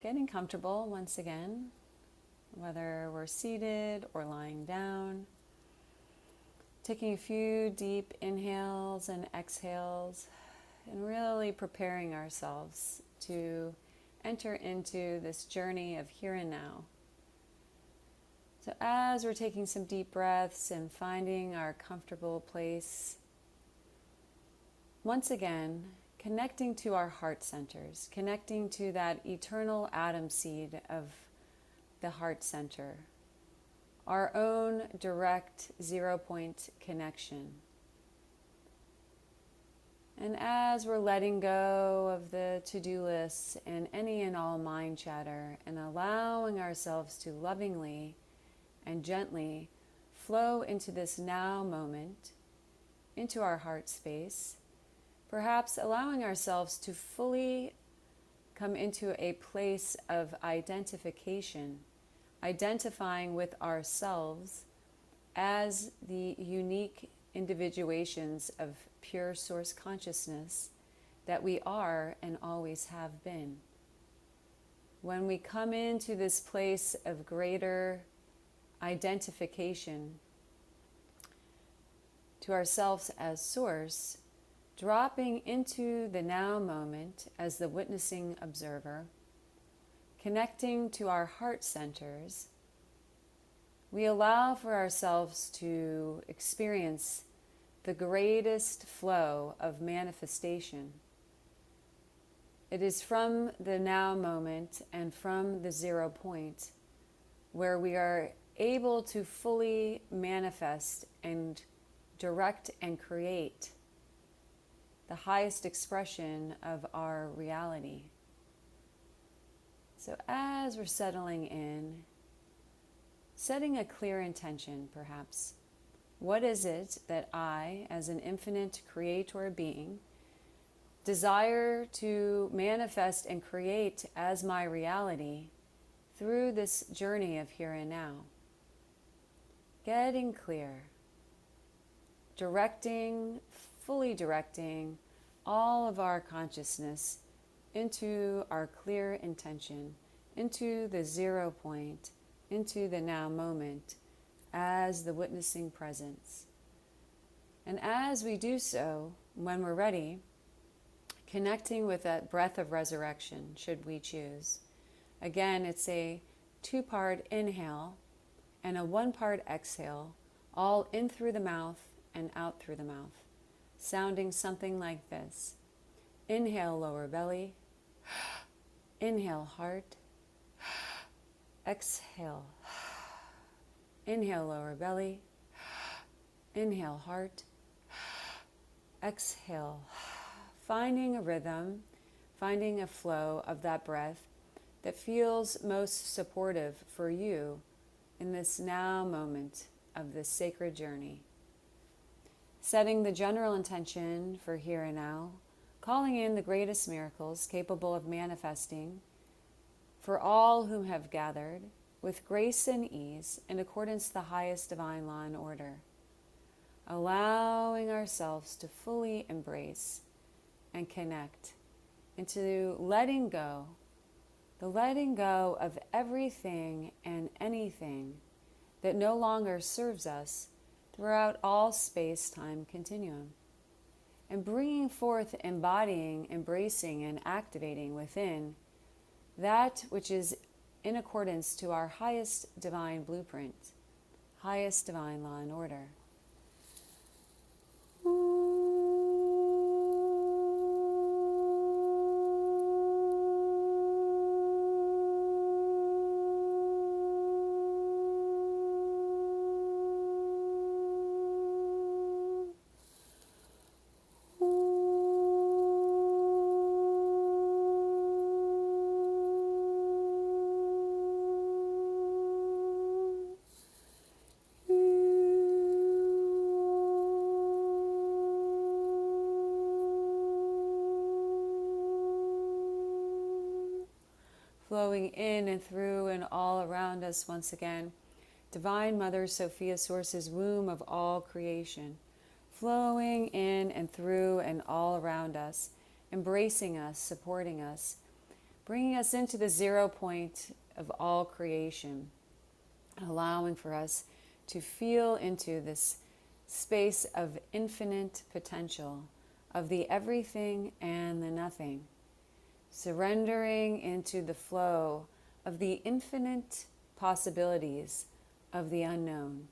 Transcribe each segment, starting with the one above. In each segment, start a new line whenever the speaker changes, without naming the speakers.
Getting comfortable once again, whether we're seated or lying down. Taking a few deep inhales and exhales and really preparing ourselves to enter into this journey of here and now. So as we're taking some deep breaths and finding our comfortable place, once again, connecting to our heart centers, connecting to that eternal atom seed of the heart center, our own direct 0 point connection. And as we're letting go of the to-do lists and any and all mind chatter and allowing ourselves to lovingly and gently flow into this now moment, into our heart space, perhaps allowing ourselves to fully come into a place of identification, identifying with ourselves as the unique individuations of pure source consciousness that we are and always have been. When we come into this place of greater identification to ourselves as source, dropping into the now moment as the witnessing observer, connecting to our heart centers, we allow for ourselves to experience the greatest flow of manifestation. It is from the now moment and from the 0 point where we are able to fully manifest and direct and create the highest expression of our reality. So as we're settling in, setting a clear intention perhaps. What is it that I, as an infinite creator being, desire to manifest and create as my reality through this journey of here and now? Getting clear, fully directing all of our consciousness into our clear intention, into the 0 point, into the now moment as the witnessing presence. And as we do so, when we're ready, connecting with that breath of resurrection, should we choose. Again, it's a 2-part inhale and a 1-part exhale, all in through the mouth and out through the mouth, sounding something like this. Inhale, lower belly. Inhale, heart. Exhale. Inhale, lower belly. Inhale, heart. Exhale. Finding a rhythm, finding a flow of that breath that feels most supportive for you in this now moment of this sacred journey. Setting the general intention for here and now, calling in the greatest miracles capable of manifesting for all whom have gathered with grace and ease in accordance to the highest divine law and order. Allowing ourselves to fully embrace and connect into letting go, the letting go of everything and anything that no longer serves us throughout all space-time continuum, and bringing forth, embodying, embracing, and activating within that which is in accordance to our highest divine blueprint, highest divine law and order. Flowing in and through and all around us once again. Divine Mother Sophia, Source's womb of all creation. Flowing in and through and all around us. Embracing us, supporting us. bringing us into the 0 point of all creation, allowing for us to feel into this space of infinite potential, of the everything and the nothing, surrendering into the flow of the infinite possibilities of the unknown.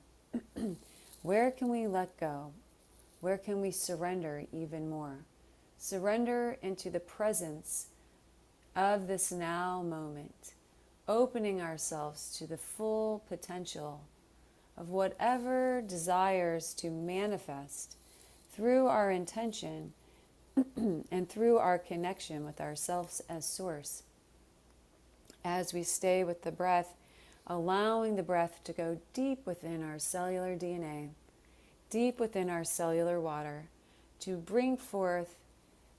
Where can we let go? Where can we surrender even more? Surrender into the presence of this now moment, opening ourselves to the full potential of whatever desires to manifest through our intention and through our connection with ourselves as source. As we stay with the breath, allowing the breath to go deep within our cellular DNA, deep within our cellular water, to bring forth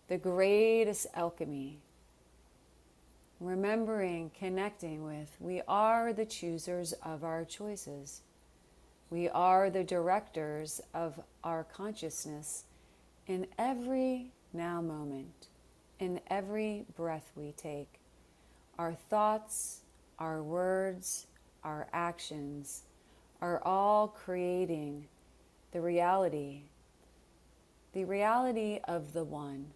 the greatest alchemy. Remembering, connecting with, we are the choosers of our choices. We are the directors of our consciousness in every now moment, in every breath we take. Our thoughts, our words, our actions are all creating the reality of the one,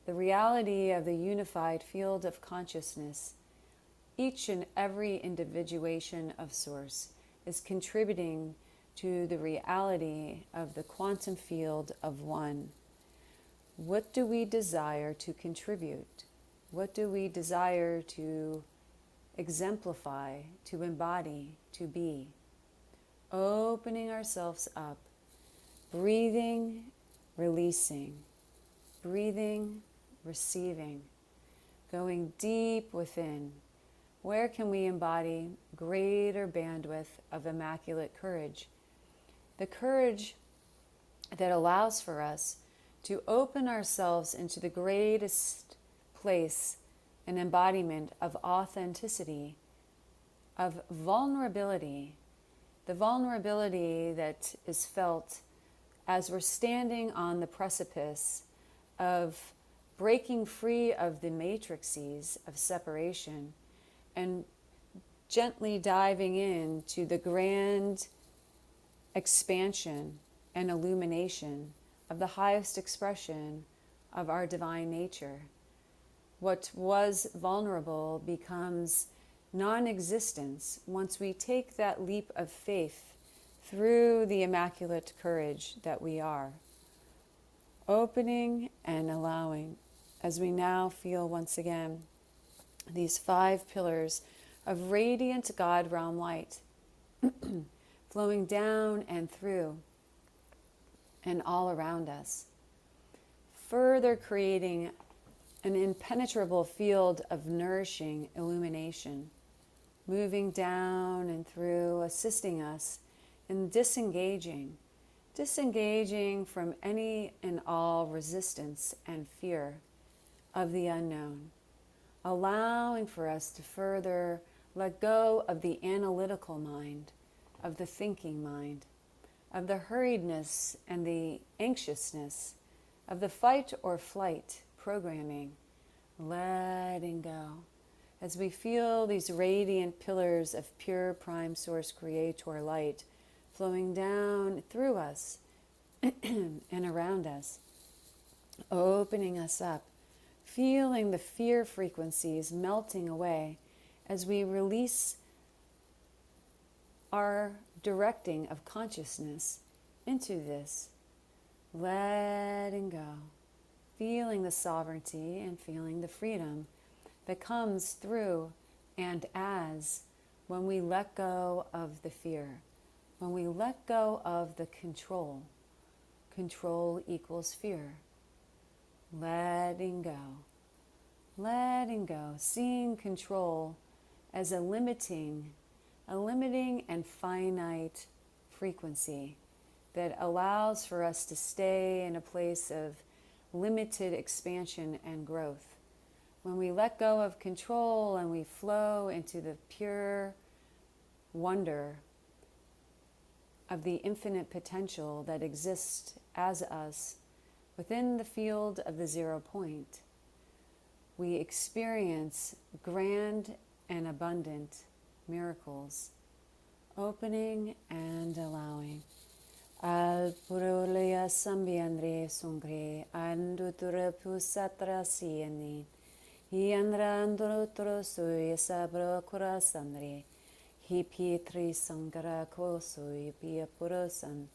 the reality of the unified field of consciousness. Each and every individuation of Source is contributing to the reality of the quantum field of one. What do we desire to contribute? What do we desire to exemplify, to embody, to be? Opening ourselves up, breathing, releasing, breathing, receiving, going deep within. Where can we embody greater bandwidth of immaculate courage? The courage that allows for us to open ourselves into the greatest place and embodiment of authenticity, of vulnerability, the vulnerability that is felt as we're standing on the precipice of breaking free of the matrices of separation and gently diving into the grand expansion and illumination of the highest expression of our divine nature. What was vulnerable becomes non-existence once we take that leap of faith through the immaculate courage that we are. Opening and allowing, as we now feel once again these 5 pillars of radiant God realm light flowing down and through and all around us, further creating an impenetrable field of nourishing illumination, moving down and through, assisting us in disengaging from any and all resistance and fear of the unknown, allowing for us to further let go of the analytical mind, of the thinking mind, of the hurriedness and the anxiousness, of the fight or flight programming, letting go. As we feel these radiant pillars of pure prime source creator light flowing down through us and around us, opening us up, feeling the fear frequencies melting away as we release our directing of consciousness into this, letting go, feeling the sovereignty and feeling the freedom that comes through and as when we let go of the fear, when we let go of the control. Control equals fear. Letting go, seeing control as a limiting and finite frequency that allows for us to stay in a place of limited expansion and growth. When we let go of control and we flow into the pure wonder of the infinite potential that exists as us within the field of the 0 point, we experience grand and abundant miracles, opening and allowing. Al purulia sambiandre sungre andutura pusatra sieni yandra andurutro suya sabro kurasandre hi pietri sangara koso pia purosan.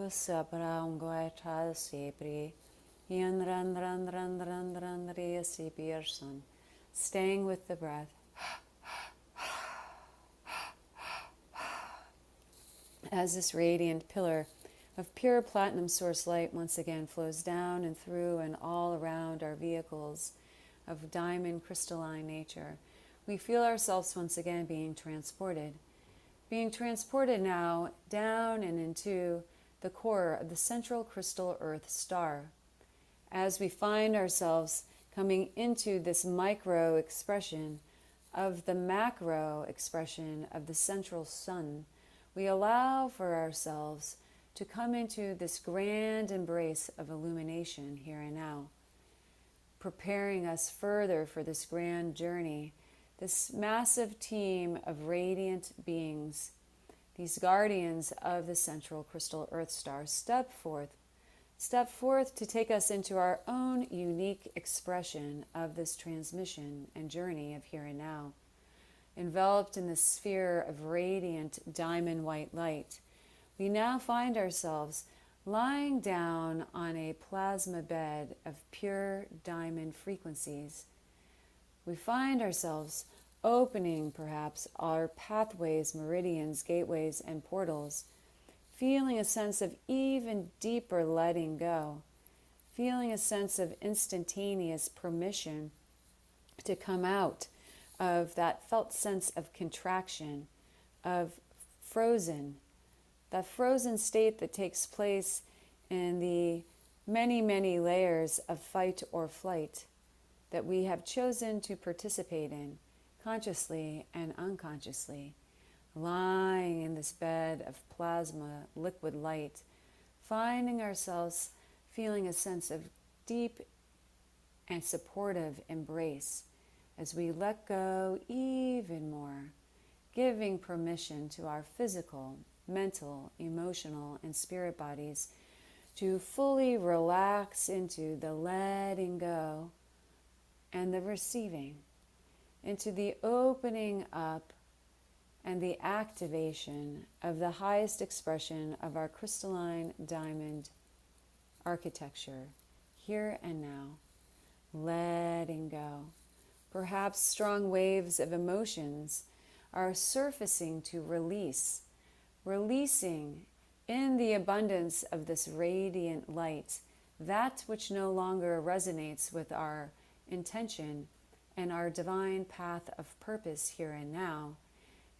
Sapra ungoeta sepri yandrandrandrandrandrandria sepierson. Staying with the breath. As this radiant pillar of pure platinum source light once again flows down and through and all around our vehicles of diamond crystalline nature, we feel ourselves once again being transported now down and into the core of the central crystal earth star. As we find ourselves coming into this micro expression of the macro expression of the central sun, we allow for ourselves to come into this grand embrace of illumination here and now, preparing us further for this grand journey, this massive team of radiant beings, these guardians of the central crystal earth star. Step forth to take us into our own unique expression of this transmission and journey of here and now. Enveloped in the sphere of radiant diamond white light, we now find ourselves lying down on a plasma bed of pure diamond frequencies. We find ourselves opening perhaps our pathways, meridians, gateways, and portals, feeling a sense of even deeper letting go, feeling a sense of instantaneous permission to come out of that felt sense of contraction, of that frozen state that takes place in the many, many layers of fight or flight that we have chosen to participate in, consciously and unconsciously, lying in this bed of plasma, liquid light, finding ourselves feeling a sense of deep and supportive embrace as we let go even more, giving permission to our physical, mental, emotional, and spirit bodies to fully relax into the letting go and the receiving, into the opening up and the activation of the highest expression of our crystalline diamond architecture, here and now, letting go. Perhaps strong waves of emotions are surfacing to releasing in the abundance of this radiant light that which no longer resonates with our intention and our divine path of purpose here and now,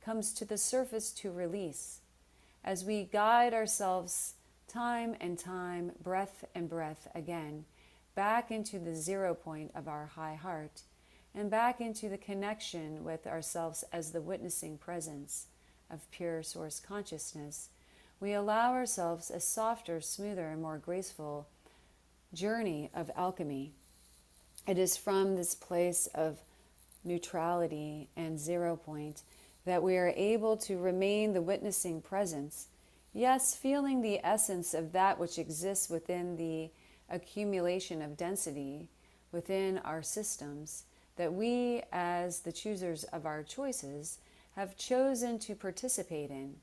comes to the surface to release as we guide ourselves time and time, breath and breath again, back into the 0 point of our high heart and back into the connection with ourselves as the witnessing presence of pure source consciousness. We allow ourselves a softer, smoother, and more graceful journey of alchemy. It is from this place of neutrality and 0 point that we are able to remain the witnessing presence, yes, feeling the essence of that which exists within the accumulation of density within our systems that we, as the choosers of our choices, have chosen to participate in.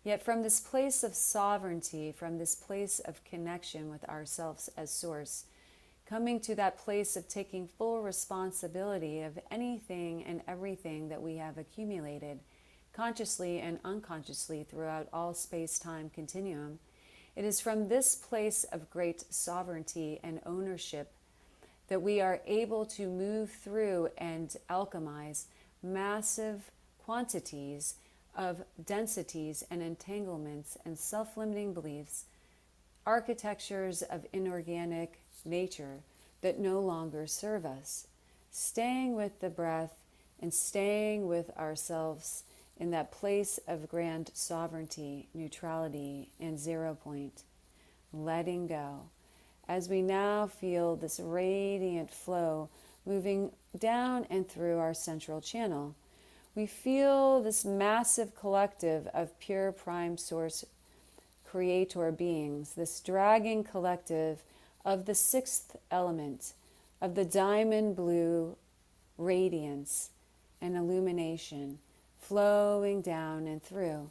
Yet from this place of sovereignty, from this place of connection with ourselves as source, coming to that place of taking full responsibility of anything and everything that we have accumulated, consciously and unconsciously throughout all space-time continuum. It is from this place of great sovereignty and ownership that we are able to move through and alchemize massive quantities of densities and entanglements and self-limiting beliefs, architectures of inorganic nature that no longer serve us. Staying with the breath and staying with ourselves in that place of grand sovereignty, neutrality, and 0 point. Letting go. As we now feel this radiant flow moving down and through our central channel, we feel this massive collective of pure prime source creator beings, this dragging collective of the sixth element, of the diamond blue radiance and illumination flowing down and through.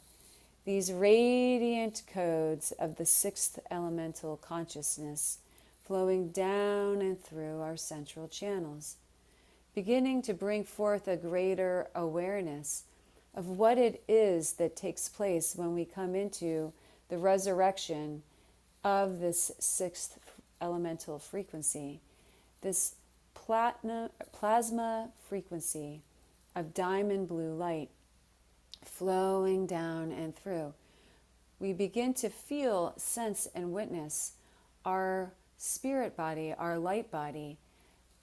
These radiant codes of the sixth elemental consciousness flowing down and through our central channels, beginning to bring forth a greater awareness of what it is that takes place when we come into the resurrection of this sixth elemental frequency, this plasma frequency of diamond blue light flowing down and through. We begin to feel, sense, and witness our spirit body, our light body,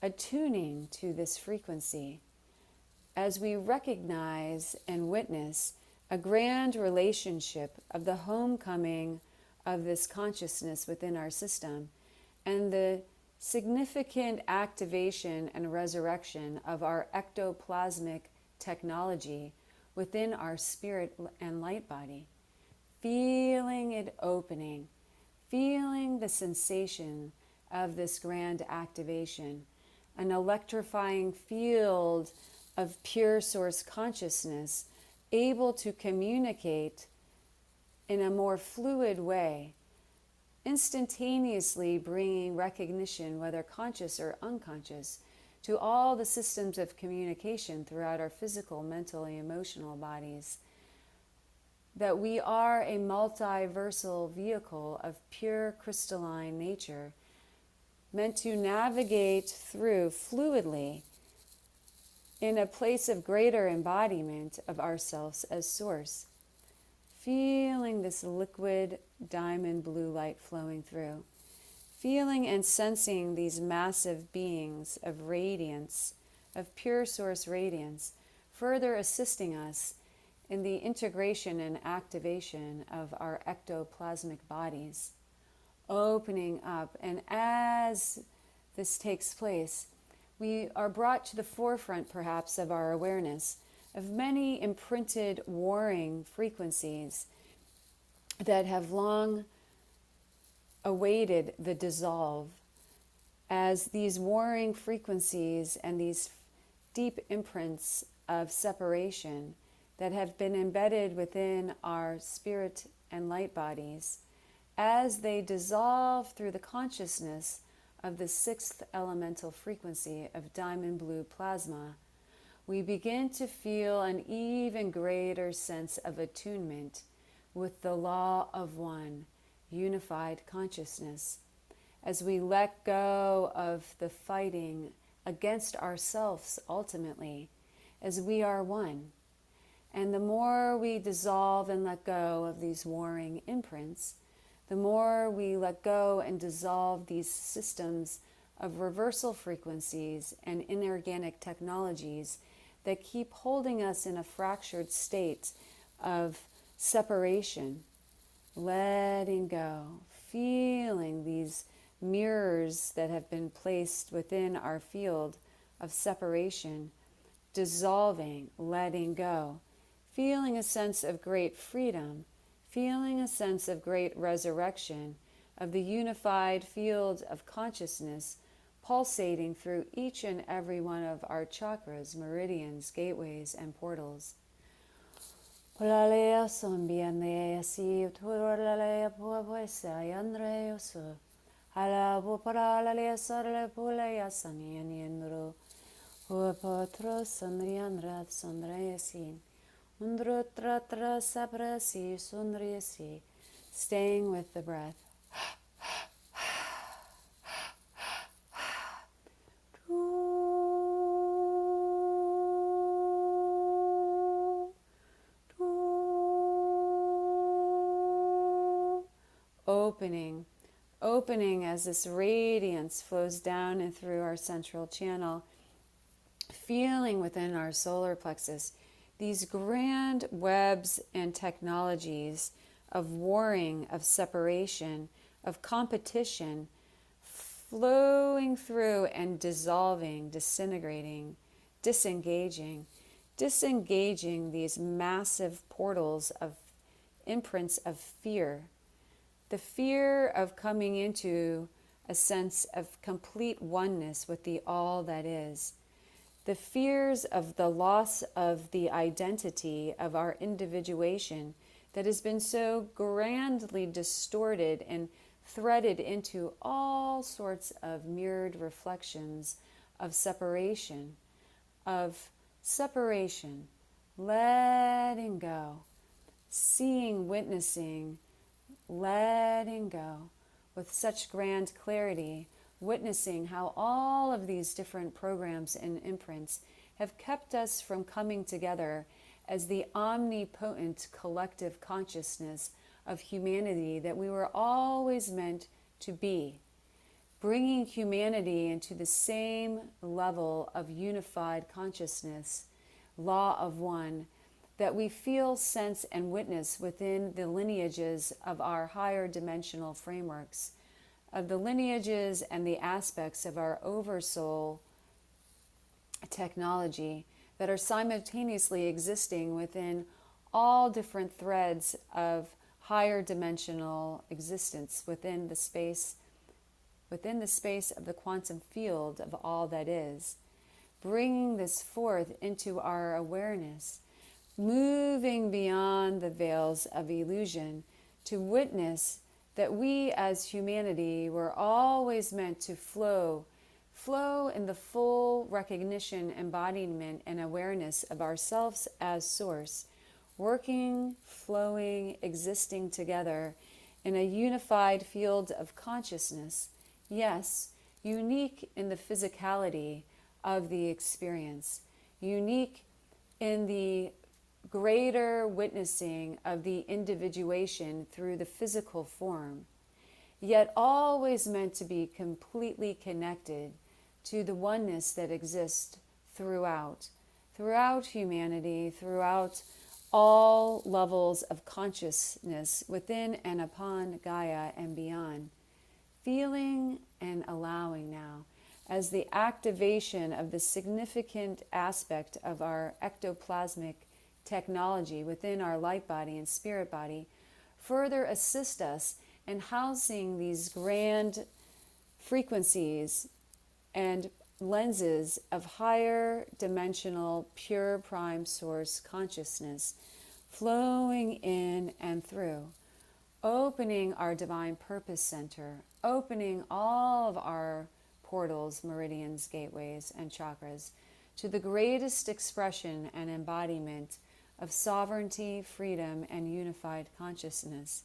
attuning to this frequency as we recognize and witness a grand relationship of the homecoming of this consciousness within our system and the significant activation and resurrection of our ectoplasmic technology within our spirit and light body, feeling it opening, feeling the sensation of this grand activation, an electrifying field of pure source consciousness able to communicate in a more fluid way, instantaneously bringing recognition, whether conscious or unconscious, to all the systems of communication throughout our physical, mental, and emotional bodies, that we are a multiversal vehicle of pure crystalline nature, meant to navigate through fluidly in a place of greater embodiment of ourselves as source, feeling this liquid diamond blue light flowing through, feeling and sensing these massive beings of radiance, of pure source radiance, further assisting us in the integration and activation of our ectoplasmic bodies, opening up. And as this takes place, we are brought to the forefront, perhaps, of our awareness of many imprinted warring frequencies that have long awaited the dissolve, as these warring frequencies and these deep imprints of separation that have been embedded within our spirit and light bodies, as they dissolve through the consciousness of the sixth elemental frequency of diamond blue plasma, we begin to feel an even greater sense of attunement with the law of one, unified consciousness, as we let go of the fighting against ourselves ultimately, as we are one. And the more we dissolve and let go of these warring imprints, the more we let go and dissolve these systems of reversal frequencies and inorganic technologies that keep holding us in a fractured state of separation, letting go, feeling these mirrors that have been placed within our field of separation, dissolving, letting go, feeling a sense of great freedom, feeling a sense of great resurrection of the unified field of consciousness pulsating through each and every one of our chakras, meridians, gateways, and portals. Ala para le sarle pula ya sanianro. Potro sandrianra sandrayasin. Undro tratra saprasi sundriasi. Staying with the breath. Opening as this radiance flows down and through our central channel, feeling within our solar plexus these grand webs and technologies of warring, of separation, of competition, flowing through and dissolving, disintegrating, disengaging these massive portals of imprints of fear. The fear of coming into a sense of complete oneness with the all that is. The fears of the loss of the identity of our individuation that has been so grandly distorted and threaded into all sorts of mirrored reflections of separation, letting go, seeing, witnessing, letting go with such grand clarity, witnessing how all of these different programs and imprints have kept us from coming together as the omnipotent collective consciousness of humanity that we were always meant to be, bringing humanity into the same level of unified consciousness, law of one, that we feel, sense, and witness within the lineages of our higher dimensional frameworks, of the lineages and the aspects of our oversoul technology that are simultaneously existing within all different threads of higher dimensional existence within the space of the quantum field of all that is, bringing this forth into our awareness, moving beyond the veils of illusion to witness that we as humanity were always meant to flow in the full recognition, embodiment, and awareness of ourselves as source, working, flowing, existing together in a unified field of consciousness, yes, unique in the physicality of the experience, unique in the greater witnessing of the individuation through the physical form, yet always meant to be completely connected to the oneness that exists throughout humanity, throughout all levels of consciousness within and upon Gaia and beyond. Feeling and allowing now as the activation of the significant aspect of our ectoplasmic technology within our light body and spirit body further assist us in housing these grand frequencies and lenses of higher dimensional pure prime source consciousness flowing in and through, opening our divine purpose center, opening all of our portals, meridians, gateways, and chakras to the greatest expression and embodiment of sovereignty, freedom, and unified consciousness.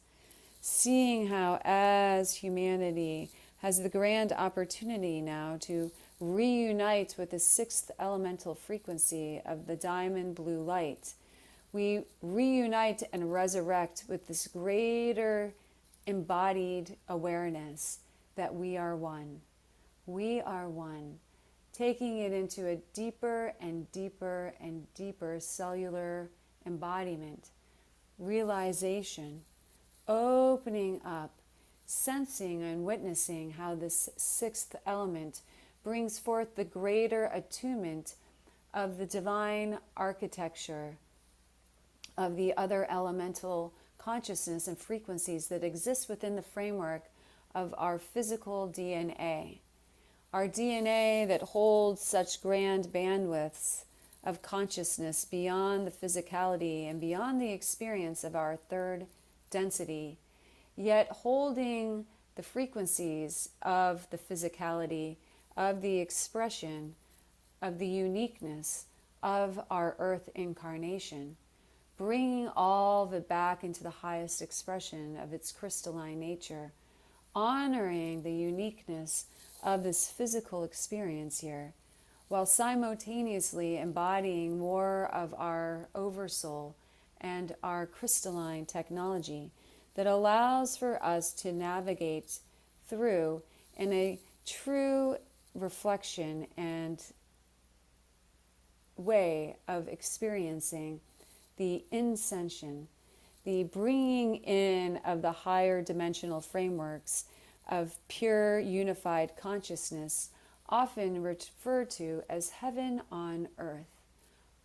Seeing how, as humanity, has the grand opportunity now to reunite with the sixth elemental frequency of the diamond blue light, we reunite and resurrect with this greater embodied awareness that we are one. We are one, taking it into a deeper and deeper and deeper cellular embodiment, realization, opening up, sensing and witnessing how this sixth element brings forth the greater attunement of the divine architecture of the other elemental consciousness and frequencies that exist within the framework of our physical DNA. Our DNA that holds such grand bandwidths of consciousness beyond the physicality and beyond the experience of our third density, yet holding the frequencies of the physicality, of the expression, of the uniqueness of our earth incarnation, bringing all of it back into the highest expression of its crystalline nature, honoring the uniqueness of this physical experience here, while simultaneously embodying more of our oversoul and our crystalline technology that allows for us to navigate through in a true reflection and way of experiencing the ascension, the bringing in of the higher dimensional frameworks of pure unified consciousness, often referred to as heaven on earth.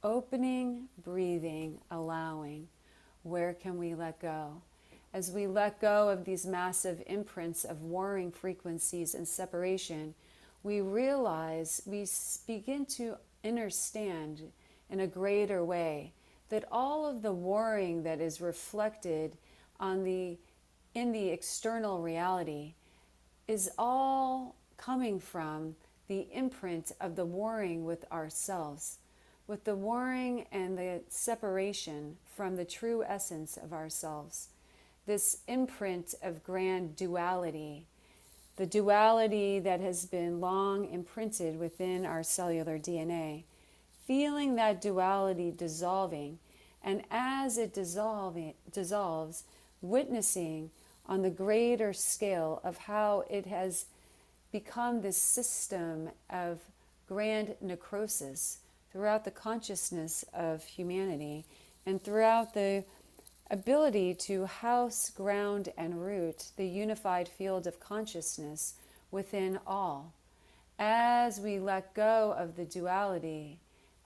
Opening, breathing, allowing. Where can we let go? As we let go of these massive imprints of warring frequencies and separation, we realize, we begin to understand in a greater way that all of the warring that is reflected in the external reality is all coming from the imprint of the warring with ourselves, with the warring and the separation from the true essence of ourselves. This imprint of grand duality, the duality that has been long imprinted within our cellular DNA, feeling that duality dissolving, and as it dissolves, witnessing on the greater scale of how it has become this system of grand necrosis throughout the consciousness of humanity and throughout the ability to house, ground, and root the unified field of consciousness within all. As we let go of the duality,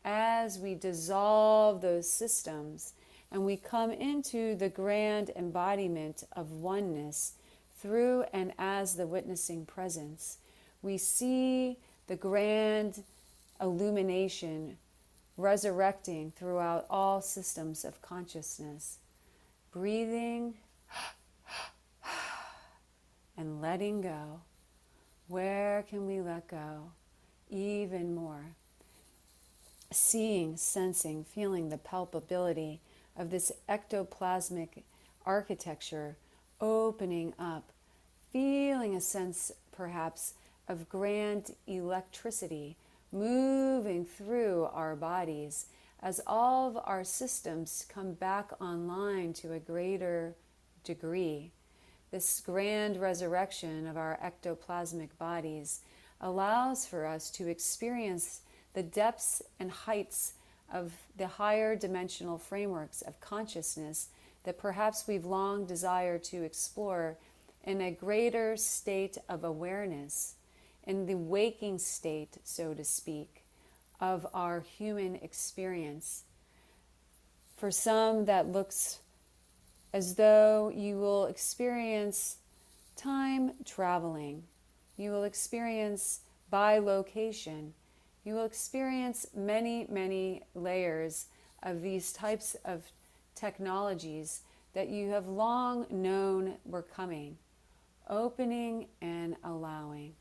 as we dissolve those systems, and we come into the grand embodiment of oneness through and as the witnessing presence, we see the grand illumination resurrecting throughout all systems of consciousness. Breathing and letting go. Where can we let go even more? Seeing, sensing, feeling the palpability of this ectoplasmic architecture opening up, feeling a sense perhaps of grand electricity moving through our bodies as all of our systems come back online to a greater degree. This grand resurrection of our ectoplasmic bodies allows for us to experience the depths and heights of the higher dimensional frameworks of consciousness that perhaps we've long desired to explore in a greater state of awareness, in the waking state, so to speak, of our human experience. For some, that looks as though you will experience time traveling. You will experience bilocation. You will experience many, many layers of these types of technologies that you have long known were coming. Opening and allowing.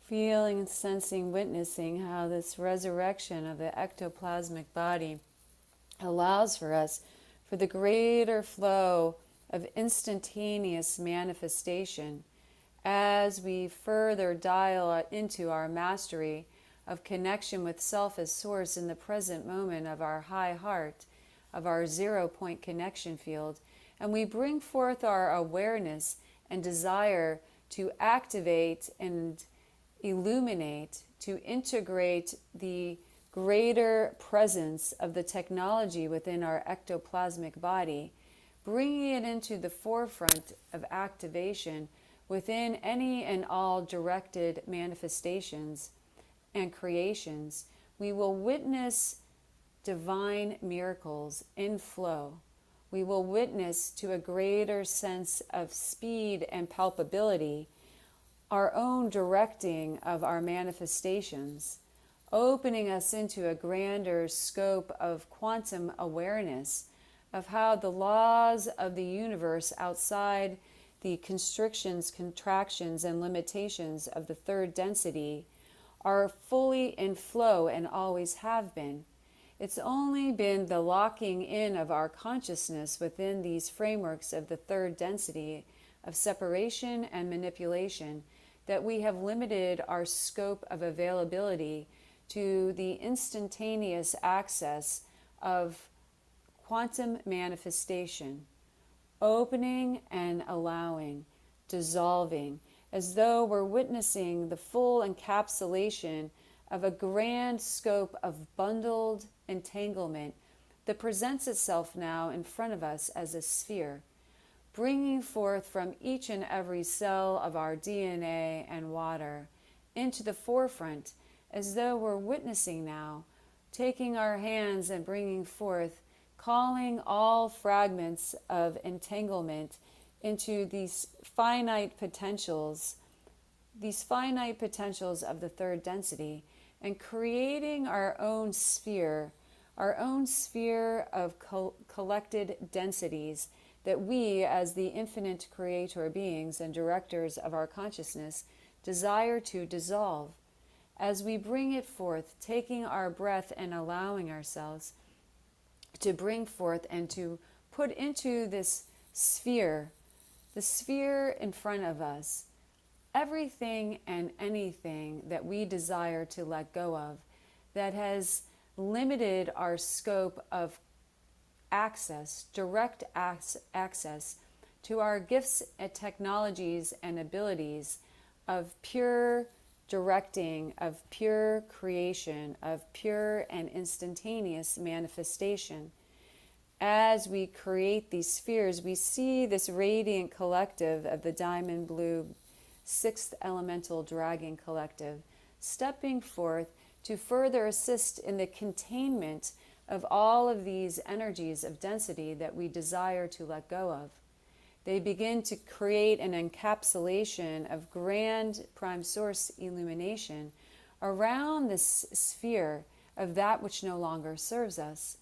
Feeling, sensing, witnessing how this resurrection of the ectoplasmic body allows for the greater flow of instantaneous manifestation as we further dial into our mastery of connection with self as source in the present moment of our high heart, of our 0 point connection field, and we bring forth our awareness and desire to activate and illuminate, to integrate the greater presence of the technology within our ectoplasmic body, bringing it into the forefront of activation within any and all directed manifestations and creations. We will witness divine miracles in flow. We will witness to a greater sense of speed and palpability, our own directing of our manifestations, opening us into a grander scope of quantum awareness of how the laws of the universe outside the constrictions, contractions, and limitations of the third density are fully in flow and always have been. It's only been the locking in of our consciousness within these frameworks of the third density of separation and manipulation that we have limited our scope of availability to the instantaneous access of quantum manifestation, opening and allowing, dissolving, as though we're witnessing the full encapsulation of a grand scope of bundled entanglement that presents itself now in front of us as a sphere, bringing forth from each and every cell of our DNA and water into the forefront, as though we're witnessing now, taking our hands and bringing forth, calling all fragments of entanglement into these finite potentials of the third density, and creating our own sphere of collected densities that we, as the infinite creator beings and directors of our consciousness, desire to dissolve. As we bring it forth, taking our breath and allowing ourselves to bring forth and to put into this sphere, the sphere in front of us, everything and anything that we desire to let go of that has limited our scope of access, direct access to our gifts and technologies and abilities of pure directing, of pure creation, of pure and instantaneous manifestation. As we create these spheres, we see this radiant collective of the diamond blue sixth elemental dragon collective stepping forth to further assist in the containment of all of these energies of density that we desire to let go of. They begin to create an encapsulation of grand prime source illumination around this sphere of that which no longer serves us.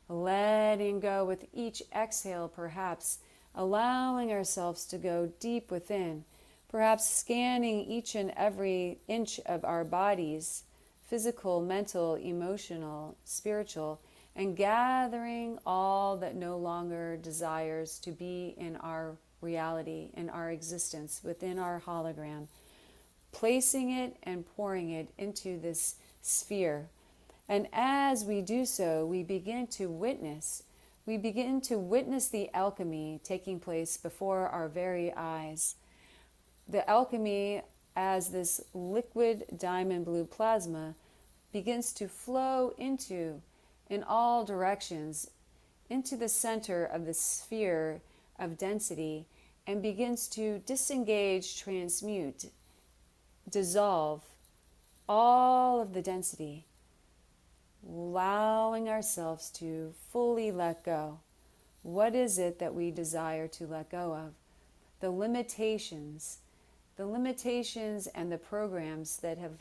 Letting go with each exhale, perhaps allowing ourselves to go deep within, perhaps scanning each and every inch of our bodies, physical, mental, emotional, spiritual, and gathering all that no longer desires to be in our reality, in our existence, within our hologram, placing it and pouring it into this sphere. And as we do so, we begin to witness the alchemy taking place before our very eyes. The alchemy, as this liquid diamond blue plasma begins to flow into, in all directions, into the center of the sphere of density, and begins to disengage, transmute, dissolve all of the density, allowing ourselves to fully let go. What is it that we desire to let go of? The limitations and the programs that have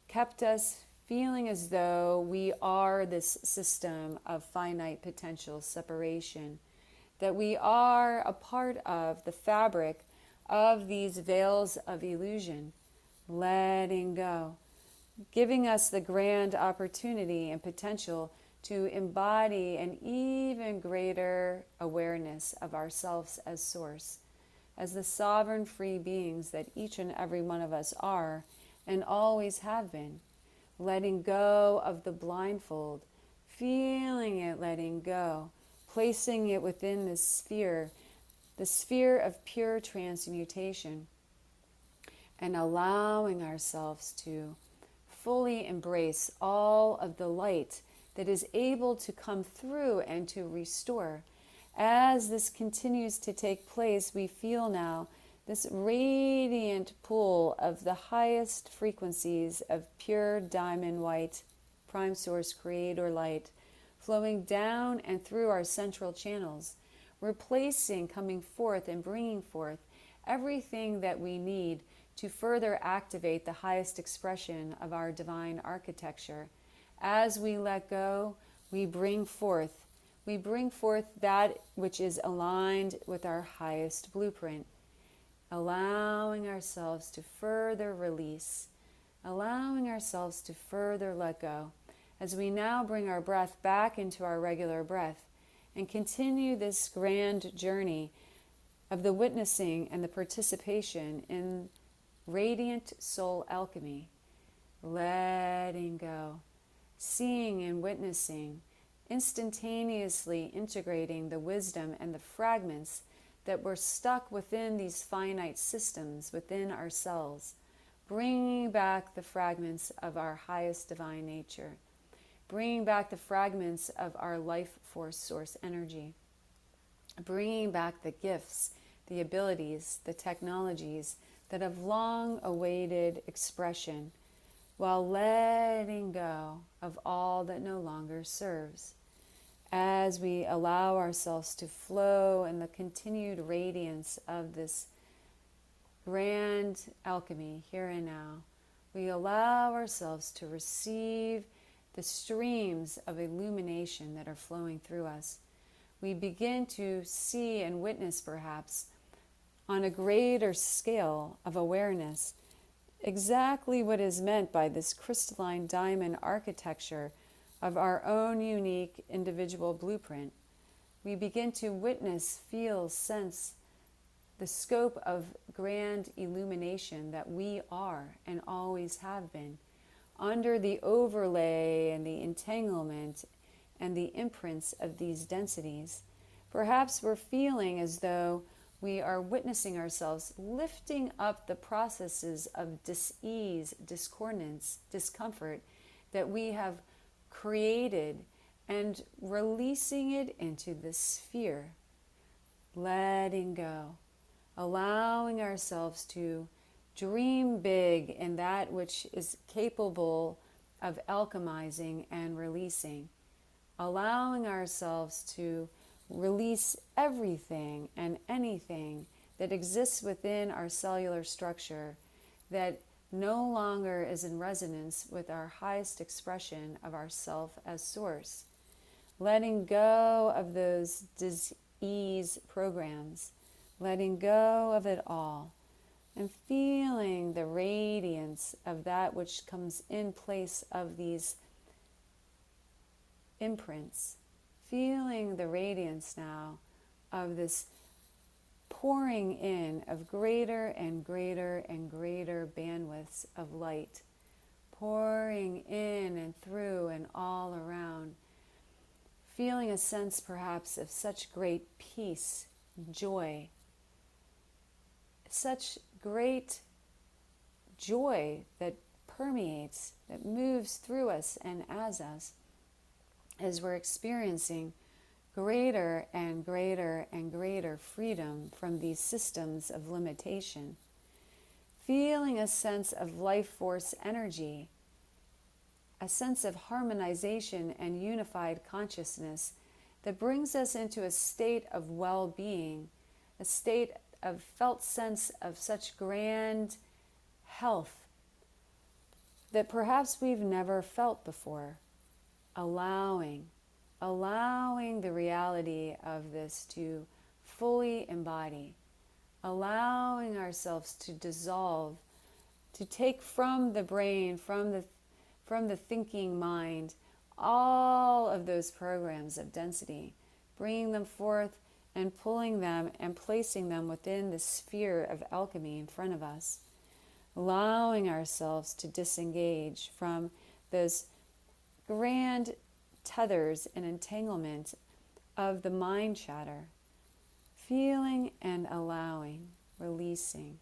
kept us feeling as though we are this system of finite potential separation, that we are a part of the fabric of these veils of illusion, letting go, giving us the grand opportunity and potential to embody an even greater awareness of ourselves as source, as the sovereign free beings that each and every one of us are and always have been. Letting go of the blindfold, feeling it letting go, placing it within the sphere of pure transmutation, and allowing ourselves to fully embrace all of the light that is able to come through and to restore. As this continues to take place, we feel now this radiant pool of the highest frequencies of pure diamond white, prime source creator light, flowing down and through our central channels, replacing, coming forth and bringing forth everything that we need to further activate the highest expression of our divine architecture. As we let go, we bring forth that which is aligned with our highest blueprint, allowing ourselves to further release, allowing ourselves to further let go, as we now bring our breath back into our regular breath and continue this grand journey of the witnessing and the participation in radiant soul alchemy, letting go, seeing and witnessing, instantaneously integrating the wisdom and the fragments that were stuck within these finite systems within ourselves, bringing back the fragments of our highest divine nature, bringing back the fragments of our life force source energy, bringing back the gifts, the abilities, the technologies that have long awaited expression, while letting go of all that no longer serves. As we allow ourselves to flow in the continued radiance of this grand alchemy here and now, we allow ourselves to receive the streams of illumination that are flowing through us. We begin to see and witness, perhaps, on a greater scale of awareness, exactly what is meant by this crystalline diamond architecture of our own unique individual blueprint. We begin to witness, feel, sense the scope of grand illumination that we are and always have been, under the overlay and the entanglement and the imprints of these densities. Perhaps we're feeling as though we are witnessing ourselves lifting up the processes of dis-ease, discordance, discomfort that we have created and releasing it into the sphere, letting go, allowing ourselves to dream big in that which is capable of alchemizing and releasing, allowing ourselves to release everything and anything that exists within our cellular structure that no longer is in resonance with our highest expression of ourself as source. Letting go of those dis-ease programs, letting go of it all, and feeling the radiance of that which comes in place of these imprints, feeling the radiance now of this pouring in of greater and greater and greater bandwidths of light, pouring in and through and all around, feeling a sense perhaps of such great peace, joy, such great joy that permeates, that moves through us and as we're experiencing greater and greater and greater freedom from these systems of limitation. Feeling a sense of life force energy, a sense of harmonization and unified consciousness that brings us into a state of well-being, a state of felt sense of such grand health that perhaps we've never felt before. Allowing the reality of this to fully embody, allowing ourselves to dissolve to take from the brain, from the thinking mind, all of those programs of density, bringing them forth and pulling them and placing them within the sphere of alchemy in front of us, allowing ourselves to disengage from those grand tethers and entanglement of the mind chatter, feeling and allowing, releasing.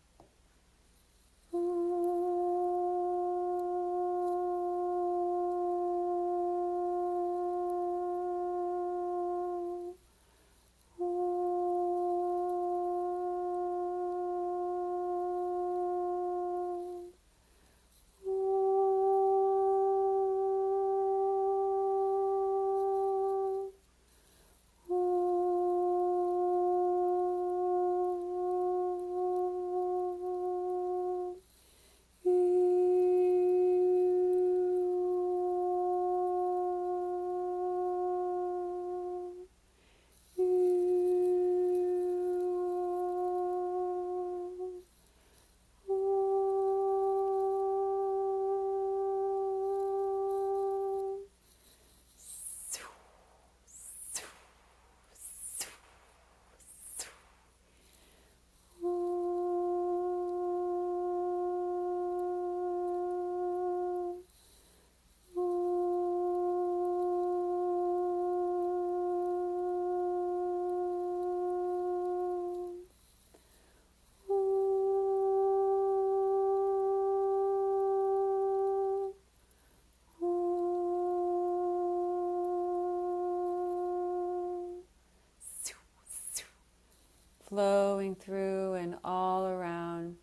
Flowing through and all around,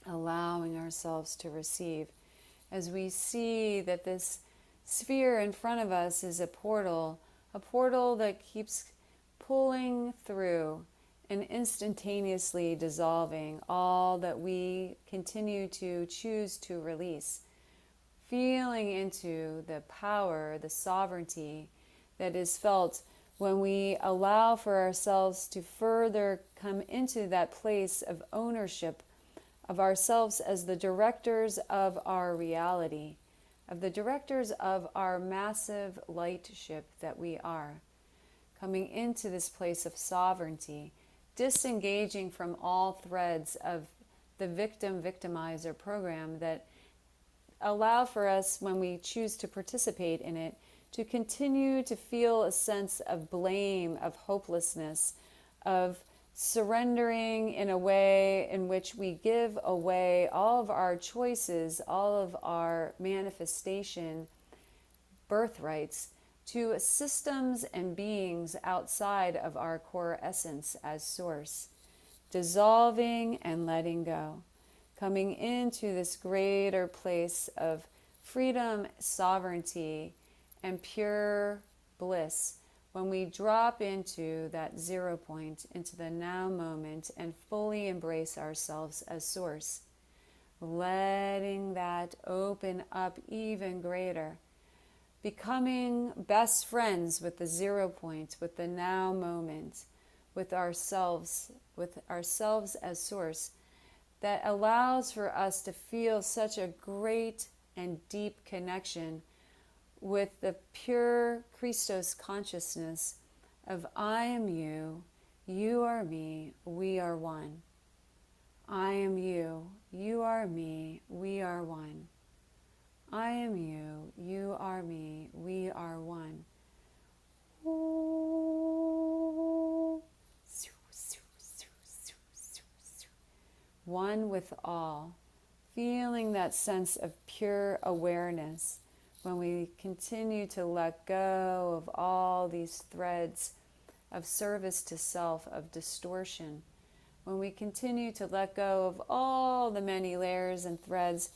allowing ourselves to receive. As we see that this sphere in front of us is a portal that keeps pulling through and instantaneously dissolving all that we continue to choose to release. Feeling into the power, the sovereignty that is felt when we allow for ourselves to further come into that place of ownership of ourselves as the directors of our reality, of the directors of our massive light ship that we are, coming into this place of sovereignty, disengaging from all threads of the victim-victimizer program that allow for us, when we choose to participate in it, to continue to feel a sense of blame, of hopelessness, of surrendering in a way in which we give away all of our choices, all of our manifestation birthrights to systems and beings outside of our core essence as source, dissolving and letting go, coming into this greater place of freedom, sovereignty, and pure bliss when we drop into that 0 point, into the now moment, and fully embrace ourselves as source, letting that open up even greater, becoming best friends with the 0 point, with the now moment, with ourselves as source, that allows for us to feel such a great and deep connection with the pure Christos consciousness of I am you, you are me, we are one. I am you, you are me, we are one. I am you, you are me, we are one. One with all, feeling that sense of pure awareness when we continue to let go of all these threads of service to self, of distortion, when we continue to let go of all the many layers and threads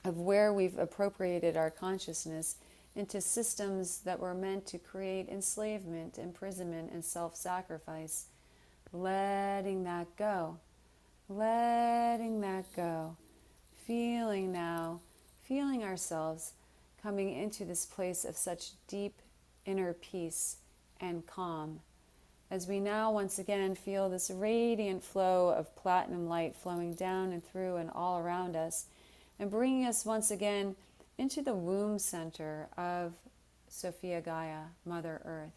of where we've appropriated our consciousness into systems that were meant to create enslavement, imprisonment, and self-sacrifice, letting that go, feeling ourselves coming into this place of such deep inner peace and calm as we now once again feel this radiant flow of platinum light flowing down and through and all around us, and bringing us once again into the womb center of Sophia Gaia, Mother Earth.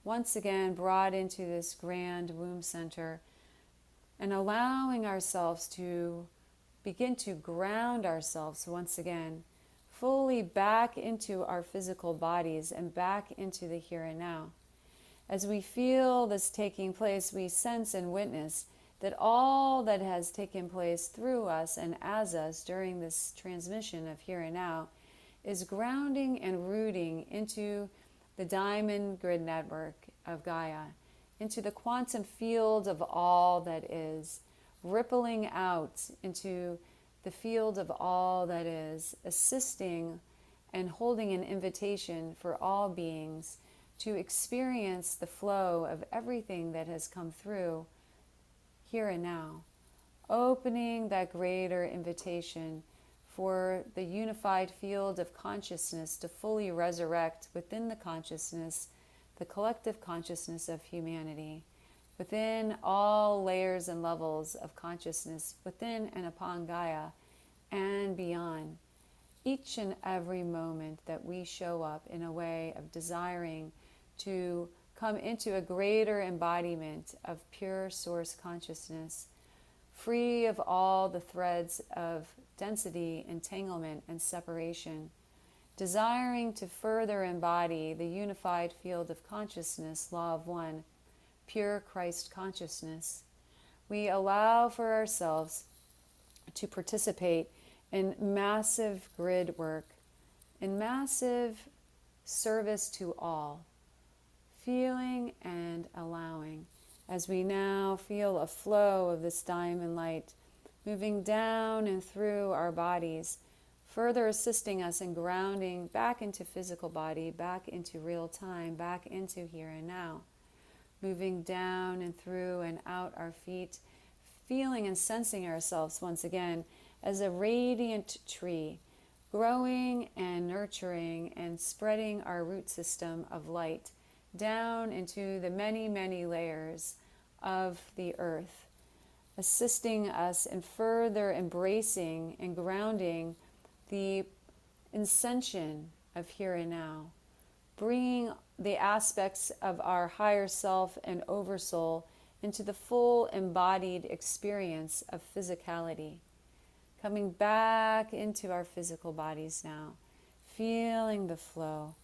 Once again brought into this grand womb center, and allowing ourselves to begin to ground ourselves once again fully back into our physical bodies and back into the here and now. As we feel this taking place, we sense and witness that all that has taken place through us and as us during this transmission of here and now is grounding and rooting into the diamond grid network of Gaia, into the quantum field of all that is, rippling out into the field of all that is, assisting and holding an invitation for all beings to experience the flow of everything that has come through here and now, opening that greater invitation for the unified field of consciousness to fully resurrect within the consciousness, the collective consciousness of humanity, within all layers and levels of consciousness, within and upon Gaia and beyond. Each and every moment that we show up in a way of desiring to come into a greater embodiment of pure source consciousness, free of all the threads of density, entanglement, and separation, desiring to further embody the unified field of consciousness, law of one, pure Christ consciousness, we allow for ourselves to participate in massive grid work, in massive service to all, feeling and allowing, as we now feel a flow of this diamond light moving down and through our bodies, further assisting us in grounding back into physical body, back into real time, back into here and now, moving down and through and out our feet, feeling and sensing ourselves once again as a radiant tree, growing and nurturing and spreading our root system of light down into the many, many layers of the earth, assisting us in further embracing and grounding the ascension of here and now, bringing the aspects of our higher self and oversoul into the full embodied experience of physicality, coming back into our physical bodies now, feeling the flow.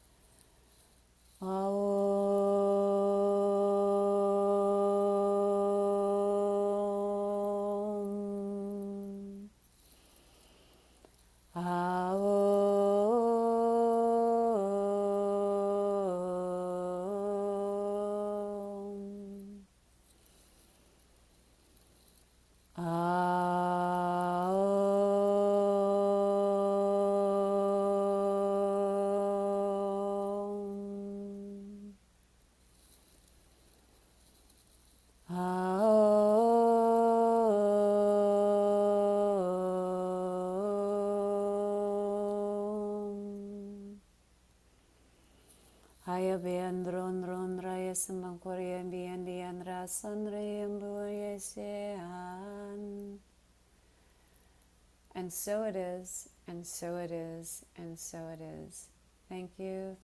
And so it is, and so it is, and so it is. Thank you.